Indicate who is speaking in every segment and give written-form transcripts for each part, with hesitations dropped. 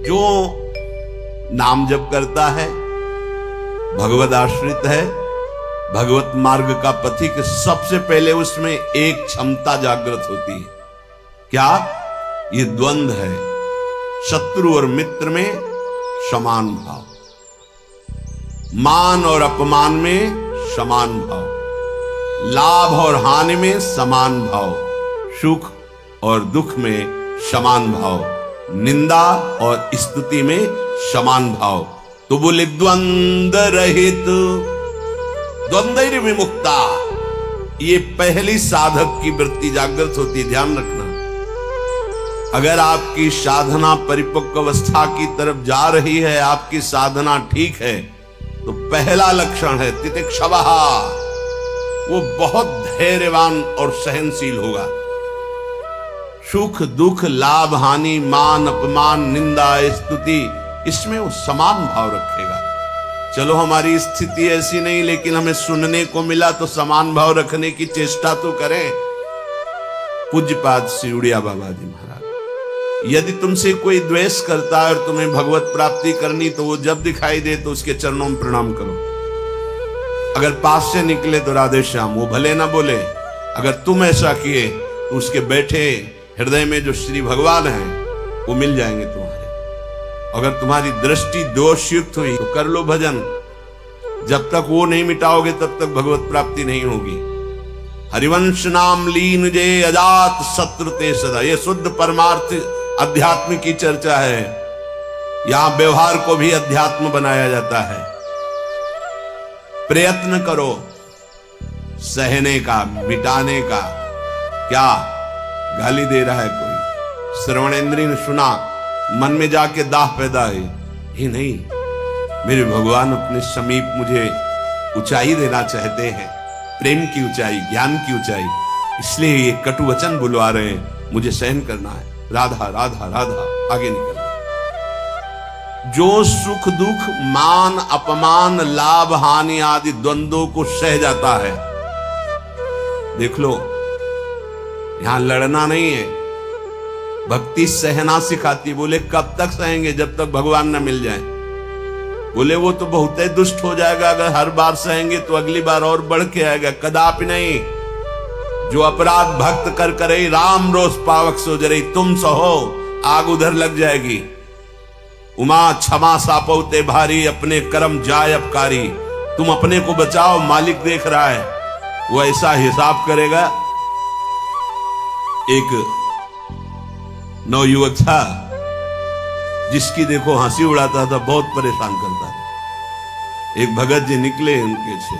Speaker 1: जो नाम जप करता है, भगवद आश्रित है, भगवत मार्ग का पथिक, सबसे पहले उसमें एक क्षमता जागृत होती है। क्या? ये द्वंद्व है, शत्रु और मित्र में समान भाव, मान और अपमान में समान भाव, लाभ और हानि में समान भाव, सुख और दुख में समान भाव, निंदा और स्तुति में समान भाव। तो बोले द्वंद्व रहित, द्वंद्व विमुक्ता, ये पहली साधक की वृत्ति जागृत होती है। ध्यान रखना, अगर आपकी साधना परिपक्व अवस्था की तरफ जा रही है, आपकी साधना ठीक है, तो पहला लक्षण है तितिक्षवः, वो बहुत धैर्यवान और सहनशील होगा। सुख दुख, लाभ हानि, मान अपमान, निंदा स्तुति, इसमें वो समान भाव रखेगा। चलो हमारी स्थिति ऐसी नहीं, लेकिन हमें सुनने को मिला तो समान भाव रखने की चेष्टा तो करें। पूज्यपाद श्री उड़िया बाबा जी महाराज, यदि तुमसे कोई द्वेष करता है और तुम्हें भगवत प्राप्ति करनी, तो वो जब दिखाई दे तो उसके चरणों में प्रणाम करो। अगर पास से निकले तो राधे श्याम, वो भले ना बोले, अगर तुम ऐसा किए तो उसके बैठे हृदय में जो श्री भगवान हैं वो मिल जाएंगे तुम्हारे। अगर तुम्हारी दृष्टि दोषयुक्त हुई तो कर लो भजन, जब तक वो नहीं मिटाओगे तब तक भगवत प्राप्ति नहीं होगी। हरिवंश नाम लीन जे अजात शत्रु ते सदा, ये शुद्ध परमार्थ अध्यात्म की चर्चा है। यहां व्यवहार को भी अध्यात्म बनाया जाता है। प्रयत्न करो सहने का, मिटाने का। क्या गाली दे रहा है कोई, श्रवणेंद्रिय ने सुना, मन में जाके दाह पैदा है, ये नहीं, मेरे भगवान अपने समीप मुझे ऊंचाई देना चाहते हैं, प्रेम की ऊंचाई, ज्ञान की ऊंचाई, इसलिए ये कटु वचन बुलवा रहे हैं, मुझे सहन करना है। राधा राधा राधा, आगे निकल गए। जो सुख दुख, मान अपमान, लाभ हानि आदि द्वंद्वों को सह जाता है, देख लो, यहां लड़ना नहीं है, भक्ति सहना सिखाती। बोले कब तक सहेंगे? जब तक भगवान न मिल जाए। बोले वो तो बहुत ही दुष्ट हो जाएगा, अगर हर बार सहेंगे तो अगली बार और बढ़ के आएगा। कदापि नहीं। जो अपराध भक्त कर करे, राम रोष पावक सो जरे, तुम सहो आग उधर लग जाएगी। उमा क्षमा सापौते भारी, अपने कर्म जाय अपकारी। तुम अपने को बचाओ, मालिक देख रहा है, वो ऐसा हिसाब करेगा। एक नवयुवक था जिसकी देखो हंसी उड़ाता था, बहुत परेशान करता था। एक भगत जी निकले उनके से,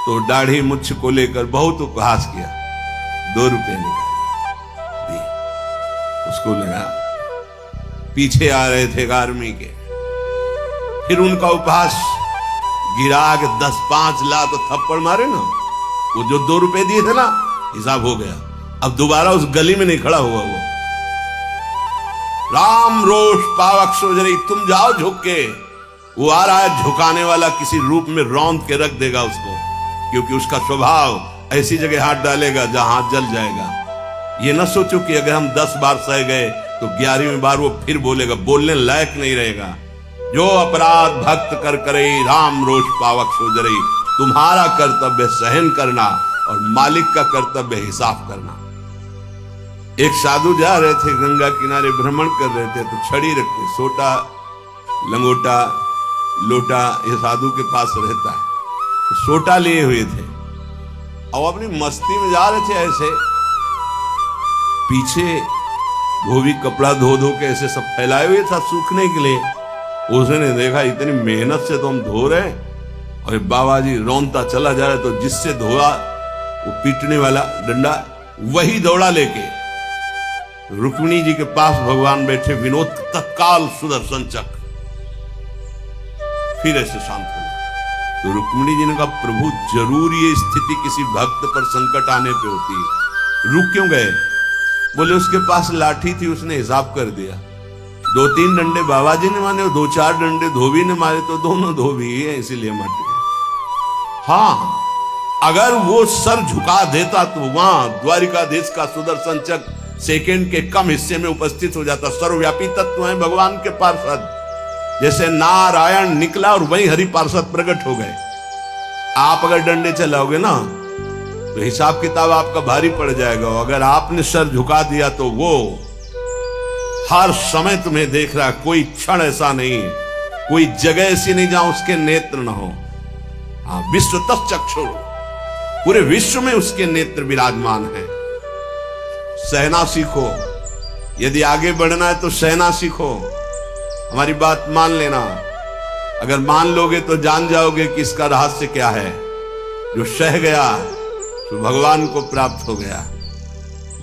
Speaker 1: तो दाढ़ी मुछ को लेकर बहुत उपहास किया। 2 रुपए निकाले दिए, उसको लगा पीछे आ रहे थे आर्मी के। फिर उनका उपहास गिरा के 10-5 लाख थप्पड़ मारे ना, वो जो 2 रुपए दिए थे ना, हिसाब हो गया। अब दोबारा उस गली में नहीं खड़ा हुआ वो। राम रोष पावक सोजरी, तुम जाओ झुक के। वो आ रहा है झुकाने वाला, किसी रूप में रौंद के रख देगा उसको, क्योंकि उसका स्वभाव ऐसी जगह हाथ डालेगा जहां हाथ जल जाएगा। ये ना सोचो कि अगर हम 10 बार सह गए तो 11वीं बार वो फिर बोलेगा, बोलने लायक नहीं रहेगा। जो अपराध भक्त कर करे, राम रोष पावक सोजरी, तुम्हारा कर्तव्य सहन करना और मालिक का कर्तव्य हिसाब करना। एक साधु जा रहे थे, गंगा किनारे भ्रमण कर रहे थे, तो छड़ी रखते, सोटा लंगोटा लोटा ये साधु के पास रहता है, तो सोटा लिए हुए थे और अपनी मस्ती में जा रहे थे। ऐसे पीछे धोबी कपड़ा धो धो के ऐसे सब फैलाए हुए था सूखने के लिए। उसने देखा इतनी मेहनत से तो हम धो रहे हैं, और बाबा जी रौंदता चला जा रहा है। तो जिससे धोआ वो पीटने वाला डंडा, वही दौड़ा लेके रुक्मिणी जी के पास भगवान बैठे, विनोद तत्काल सुदर्शन चक्र, फिर ऐसे शांत हो गए। तो रुक्मिणी जी ने कहा, प्रभु जरूर ये स्थिति किसी भक्त पर संकट आने पे होती है, रुक क्यों गए? बोले उसके पास लाठी थी, उसने हिसाब कर दिया। 2-3 डंडे बाबा जी ने मारे और 2-4 डंडे धोबी ने मारे, तो दोनों धोबी है इसीलिए मर गए। हाँ, अगर वो सर झुका देता तो वहां द्वारिकाधीश का सुदर्शन चक्र सेकंड के कम हिस्से में उपस्थित हो जाता। सर्वव्यापी तत्व है भगवान के पार्षद। जैसे नारायण निकला और वहीं हरि पार्षद प्रकट हो गए। आप अगर डंडे चलाओगे ना तो हिसाब किताब आपका भारी पड़ जाएगा। अगर आपने सर झुका दिया तो वो हर समय तुम्हें देख रहा। कोई क्षण ऐसा नहीं, कोई जगह ऐसी नहीं जहां उसके नेत्र न हो। हाँ, विश्व तच्चक्षुर, पूरे विश्व में उसके नेत्र विराजमान हैं। सहना सीखो। यदि आगे बढ़ना है तो सहना सीखो। हमारी बात मान लेना। अगर मान लोगे तो जान जाओगे कि इसका रहस्य क्या है। जो सह गया तो भगवान को प्राप्त हो गया।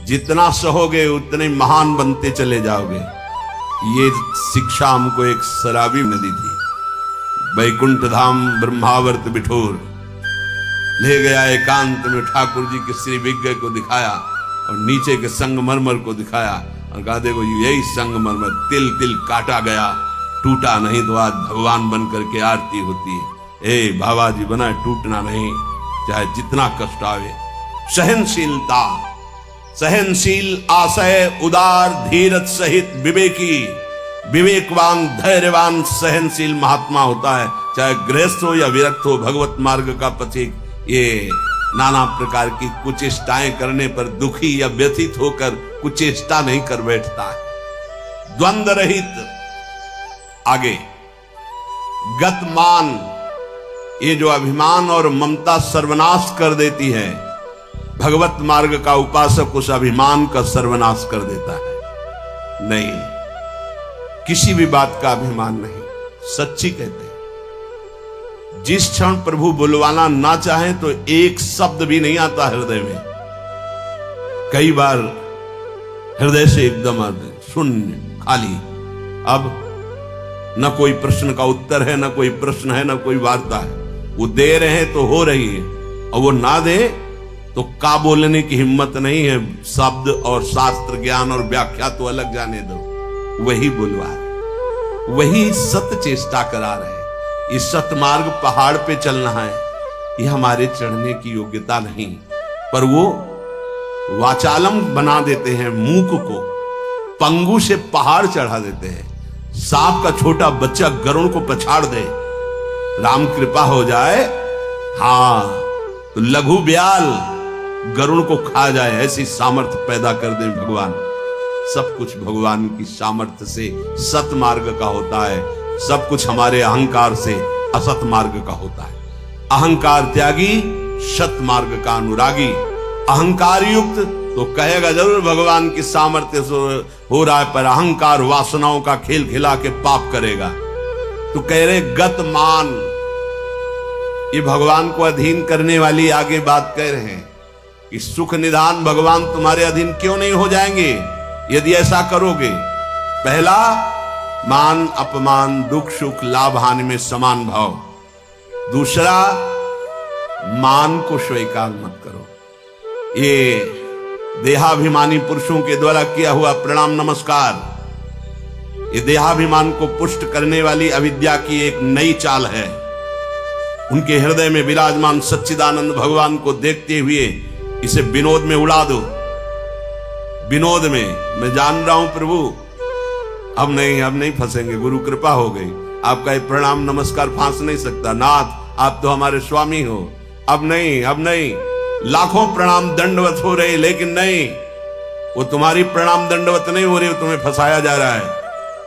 Speaker 1: जितना सहोगे उतने महान बनते चले जाओगे। ये शिक्षा हमको एक शराबी ने दी थी। वैकुंठ धाम ब्रह्मावर्त बिठोर ले गया। एकांत में ठाकुर जी के श्री विग्रह को दिखाया और नीचे के संगमरमर को दिखाया और कहा देखो यही संगमरमर तिल तिल काटा गया, टूटा नहीं तो आज भगवान बन करके आरती होती है। ए बाबा जी बना टूटना नहीं, चाहे जितना कष्ट आवे। सहनशीलता, सहनशील, आशय, उदार, धीरज सहित विवेकी, विवेकवान, धैर्यवान, सहनशील महात्मा होता है। चाहे गृहस्थ हो या विरक्त हो, भगवत मार्ग का पथिक ये नाना प्रकार की कुचेष्टाएं करने पर दुखी या व्यथित होकर कुचेष्टा नहीं कर बैठता है। द्वंद्व रहित। आगे गतमान, ये जो अभिमान और ममता सर्वनाश कर देती है। भगवत मार्ग का उपासक उस अभिमान का सर्वनाश कर देता है। नहीं, किसी भी बात का अभिमान नहीं। सच्ची कहते हैं जिस क्षण प्रभु बुलवाना ना चाहे तो एक शब्द भी नहीं आता हृदय में। कई बार हृदय से एकदम शून्य, खाली। अब न कोई प्रश्न का उत्तर है, न कोई प्रश्न है, न कोई वार्ता है। वो दे रहे हैं तो हो रही है, और वो ना दे तो का बोलने की हिम्मत नहीं है। शब्द और शास्त्र ज्ञान और व्याख्या तो अलग जाने दो, वही बुलवा रहे, वही सत्य चेष्टा करा रहे। इस सतमार्ग पहाड़ पे चलना है, ये हमारे चढ़ने की योग्यता नहीं, पर वो वाचालम बना देते हैं। मूक को पंगु से पहाड़ चढ़ा देते हैं। सांप का छोटा बच्चा गरुड़ को पछाड़ दे, राम कृपा हो जाए, हाँ तो लघु ब्याल गरुड़ को खा जाए, ऐसी सामर्थ्य पैदा कर दे भगवान। सब कुछ भगवान की सामर्थ्य से सत मार्ग का होता है। सब कुछ हमारे अहंकार से असत मार्ग का होता है। अहंकार त्यागी, सत मार्ग का अनुरागी। अहंकार युक्त तो कहेगा जरूर भगवान की सामर्थ्य से हो रहा है, पर अहंकार वासनाओं का खेल खिला के पाप करेगा। तो कह रहे गतमान, ये भगवान को अधीन करने वाली आगे बात कह रहे हैं कि सुख निधान भगवान तुम्हारे अधीन क्यों नहीं हो जाएंगे यदि ऐसा करोगे। पहला, मान अपमान, दुख सुख, लाभ हानि में समान भाव। दूसरा, मान को स्वीकार मत करो। ये देहाभिमानी पुरुषों के द्वारा किया हुआ प्रणाम नमस्कार, ये देहाभिमान को पुष्ट करने वाली अविद्या की एक नई चाल है। उनके हृदय में विराजमान सच्चिदानंद भगवान को देखते हुए इसे विनोद में उड़ा दो। विनोद में, मैं जान रहा हूं प्रभु अब नहीं फंसेंगे, गुरु कृपा हो गई। आपका ये प्रणाम नमस्कार फांस नहीं सकता। नाथ आप तो हमारे स्वामी हो, अब नहीं। लाखों प्रणाम दंडवत हो रहे, लेकिन नहीं, वो तुम्हारी प्रणाम दंडवत नहीं हो रही, तुम्हें फंसाया जा रहा है।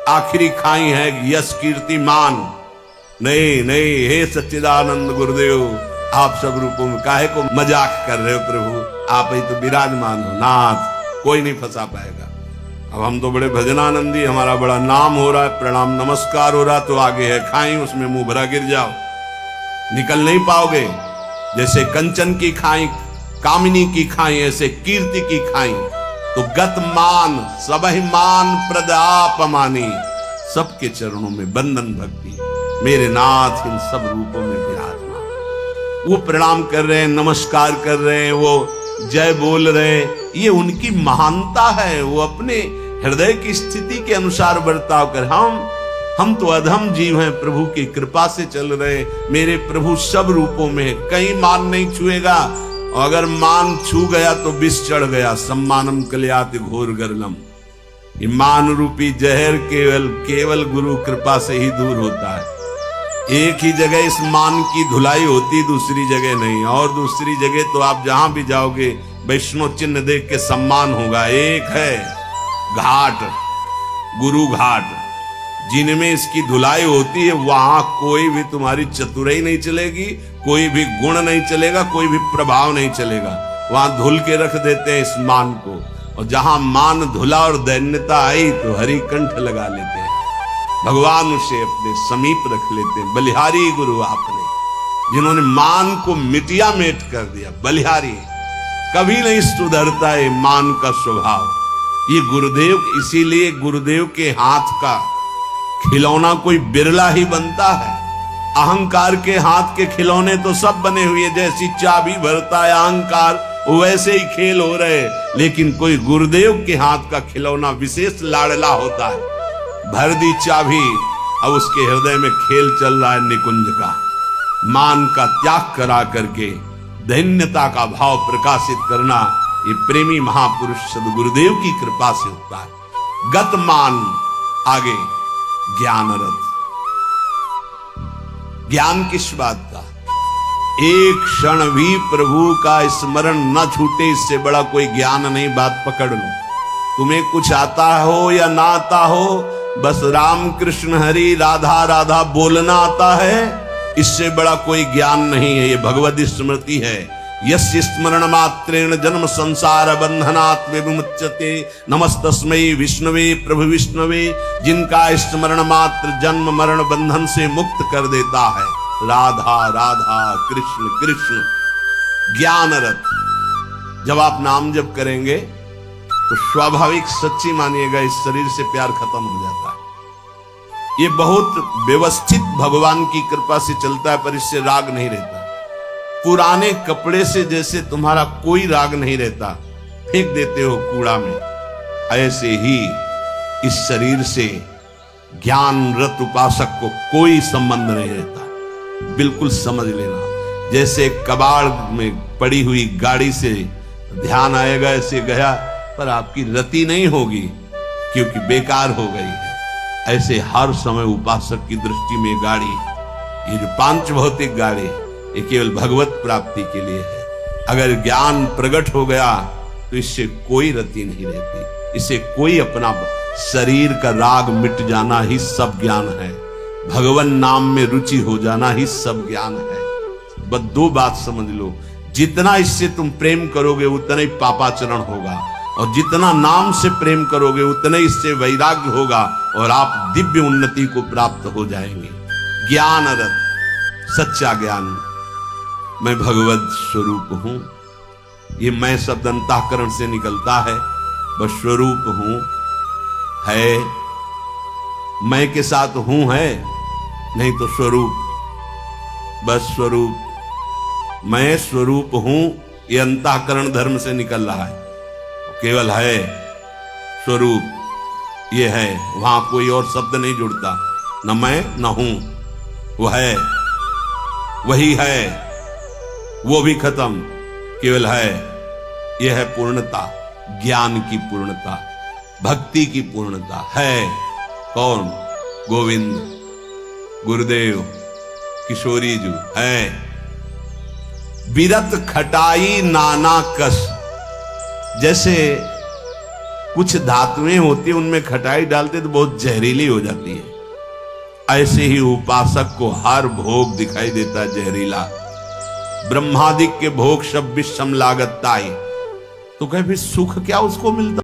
Speaker 1: आखिरी खाई है यश कीर्ति मान। नहीं, हे सच्चिदानंद गुरुदेव, आप सब रूपों में काहे को मजाक कर रहे हो प्रभु, आप ही तो विराजमान हो। नाथ कोई नहीं फंसा पाएगा। अब हम तो बड़े भजनानंदी, हमारा बड़ा नाम हो रहा है, प्रणाम नमस्कार हो रहा, तो आगे है खाई, उसमें मुंह भरा गिर जाओ, निकल नहीं पाओगे। जैसे कंचन की खाई, कामिनी की खाई, ऐसे कीर्ति की खाई। तो गत मान, सबहि मान प्रदापमानी, सबके चरणों में बंधन भक्ति, मेरे नाथ इन सब रूपों में विराजमान। वो प्रणाम कर रहे हैं, नमस्कार कर रहे हैं, वो जय बोल रहे हैं, ये उनकी महानता है। वो अपने हृदय की स्थिति के अनुसार बर्ताव कर। हम तो अधम जीव हैं, प्रभु की कृपा से चल रहे। मेरे प्रभु सब रूपों में, कहीं मान नहीं छुएगा। और अगर मान छू गया तो विष चढ़ गया। सम्मानम कल्याति घोर गरलम। ये मान रूपी जहर केवल गुरु कृपा से ही दूर होता है। एक ही जगह इस मान की धुलाई होती, दूसरी जगह नहीं। और दूसरी जगह तो आप जहां भी जाओगे वैष्णव चिन्ह देख के सम्मान होगा। एक है घाट, गुरु घाट, जिनमें इसकी धुलाई होती है, वहां कोई भी तुम्हारी चतुराई नहीं चलेगी, कोई भी गुण नहीं चलेगा, कोई भी प्रभाव नहीं चलेगा। वहां धुल के रख देते हैं इस मान को। और जहां मान धुला और दैन्यता आई तो हरि कंठ लगा लेते हैं, भगवान उसे अपने समीप रख लेते हैं। बलिहारी गुरु आपने, जिन्होंने मान को मिटिया मेट कर दिया। बलिहारी कभी नहीं सुधरता है मान का स्वभाव। ये गुरुदेव, इसीलिए गुरुदेव के हाथ का खिलौना कोई बिरला ही बनता है। अहंकार के हाथ के खिलौने तो सब बने हुए, जैसी चाबी भरता है अहंकार, वैसे ही खेल हो रहे। लेकिन कोई गुरुदेव के हाथ का खिलौना विशेष लाडला होता है। भर दी चाबी, अब उसके हृदय में खेल चल रहा है निकुंज का। मान का त्याग करा करके दैन्यता का भाव प्रकाशित करना, ये प्रेमी महापुरुष सद्गुरुदेव की कृपा से होता है। गत मान, आगे ज्ञान रथ। ज्ञान किस बात का? एक क्षण भी प्रभु का स्मरण न छूटे, इससे बड़ा कोई ज्ञान नहीं। बात पकड़ लो। तुम्हें कुछ आता हो या ना आता हो, बस राम कृष्ण हरि राधा राधा बोलना आता है, इससे बड़ा कोई ज्ञान नहीं है। ये भगवद स्मृति है। यस्य स्मरण मात्रेण जन्म संसार बंधनात् विमुच्यते, नमस्तस्मै विष्णवे प्रभु विष्णवे। जिनका स्मरण मात्र जन्म मरण बंधन से मुक्त कर देता है। राधा राधा कृष्ण कृष्ण। ज्ञान रथ। जब आप नाम जप करेंगे तो स्वाभाविक, सच्ची मानिएगा, इस शरीर से प्यार खत्म हो जाता है। ये बहुत व्यवस्थित भगवान की कृपा से चलता है, पर इससे राग नहीं रहता। पुराने कपड़े से जैसे तुम्हारा कोई राग नहीं रहता, फेंक देते हो कूड़ा में, ऐसे ही इस शरीर से ज्ञान रत उपासक को कोई संबंध नहीं रहता। बिल्कुल समझ लेना। जैसे कबाड़ में पड़ी हुई गाड़ी से ध्यान आएगा, ऐसे गया, पर आपकी रति नहीं होगी क्योंकि बेकार हो गई है। ऐसे हर समय उपासक की दृष्टि में गाड़ी, ये जो पांच भौतिक गाड़ी, ये केवल भगवत प्राप्ति के लिए है। अगर ज्ञान प्रकट हो गया तो इससे कोई रति नहीं रहती, इससे कोई अपना शरीर का राग मिट जाना ही सब ज्ञान है। भगवान नाम में रुचि हो जाना ही सब ज्ञान है। बस दो बात समझ लो, जितना इससे तुम प्रेम करोगे उतना ही पापाचरण होगा, और जितना नाम से प्रेम करोगे उतना ही इससे वैराग्य होगा, और आप दिव्य उन्नति को प्राप्त हो जाएंगे। ज्ञान रथ, सच्चा ज्ञान। मैं भगवत स्वरूप हूं। ये मैं शब्द अंतःकरण से निकलता है। बस स्वरूप हूं है, मैं के साथ हूं है, नहीं तो स्वरूप। बस स्वरूप, मैं स्वरूप हूं, ये अंतःकरण धर्म से निकल रहा है। केवल है स्वरूप, ये है, वहां कोई और शब्द नहीं जुड़ता। न मैं न हूं, वो है, वही है, वो भी खत्म, केवल है। यह है पूर्णता, ज्ञान की पूर्णता, भक्ति की पूर्णता है। कौन? गोविंद, गुरुदेव, किशोरी जी है। बिरत खटाई नाना कस। जैसे कुछ धातुएं होती, उनमें खटाई डालते तो बहुत जहरीली हो जाती है, ऐसे ही उपासक को हर भोग दिखाई देता जहरीला। ब्रह्मादिक के भोग सब विषम लागत ताई। तो कहे फिर सुख क्या उसको मिलता?